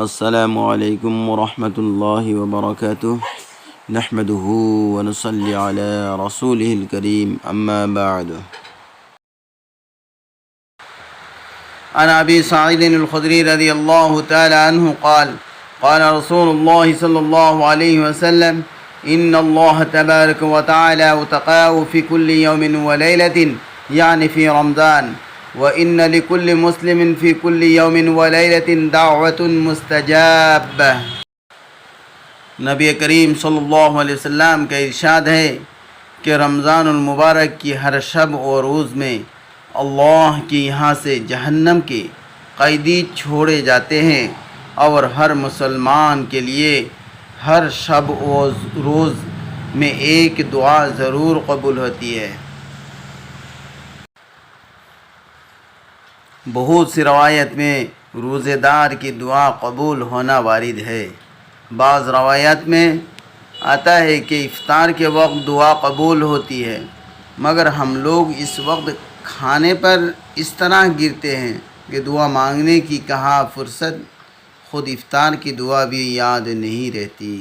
السلام علیکم ورحمۃ اللہ وبرکاتہ نحمده ونصلی علی رسولہ الکریم اما بعد عن ابی سعید الخدری رضی اللہ تعالی عنہ قال قال رسول اللہ صلی اللہ علیہ وسلم ان اللہ تبارک وتعالی وتقاه في كل يوم وليلة يعني في رمضان وإن لكل مسلم في كل يوم وليلة دعوة مستجابة۔ نبی کریم صلی اللہ علیہ وسلم کا ارشاد ہے کہ رمضان المبارک کی ہر شب اور روز میں اللہ کی یہاں سے جہنم کے قیدی چھوڑے جاتے ہیں، اور ہر مسلمان کے لیے ہر شب و روز میں ایک دعا ضرور قبول ہوتی ہے۔ بہت سی روایت میں روزے دار کی دعا قبول ہونا وارد ہے۔ بعض روایات میں آتا ہے کہ افطار کے وقت دعا قبول ہوتی ہے، مگر ہم لوگ اس وقت کھانے پر اس طرح گرتے ہیں کہ دعا مانگنے کی کہاں فرصت، خود افطار کی دعا بھی یاد نہیں رہتی۔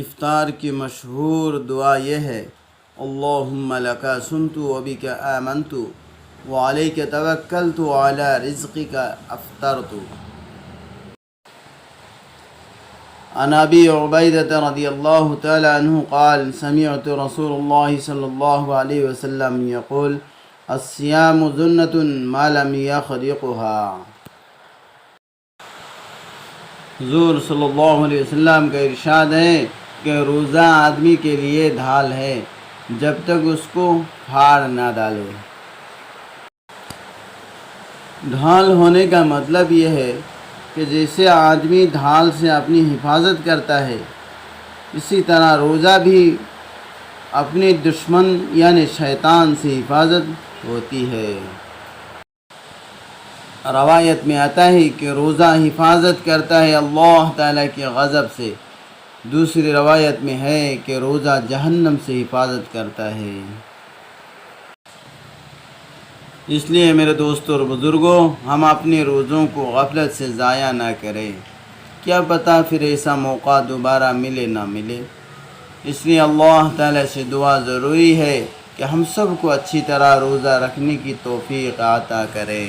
افطار کی مشہور دعا یہ ہے: اللہم لک صمت وبک آمنت وعلیک توکلت وعلی رزقک افطرت۔ عن ابی عبیدہ رضی اللہ تعالی عنہ قال سمعت رسول اللہ صلی اللہ علیہ وسلم یقول الصیام جنۃ ما لم یخرقها۔ حضور صلی اللہ علیہ وسلم کا ارشاد ہے کہ روزہ آدمی کے لیے ڈھال ہے جب تک اس کو پھاڑ نہ ڈالے۔ ڈھال ہونے کا مطلب یہ ہے کہ جیسے آدمی ڈھال سے اپنی حفاظت کرتا ہے، اسی طرح روزہ بھی اپنے دشمن یعنی شیطان سے حفاظت ہوتی ہے۔ روایت میں آتا ہے کہ روزہ حفاظت کرتا ہے اللہ تعالیٰ کے غضب سے۔ دوسری روایت میں ہے کہ روزہ جہنم سے حفاظت کرتا ہے۔ اس لیے میرے دوستوں اور بزرگوں، ہم اپنے روزوں کو غفلت سے ضائع نہ کریں، کیا پتہ پھر ایسا موقع دوبارہ ملے نہ ملے۔ اس لیے اللہ تعالیٰ سے دعا ضروری ہے کہ ہم سب کو اچھی طرح روزہ رکھنے کی توفیق عطا کریں۔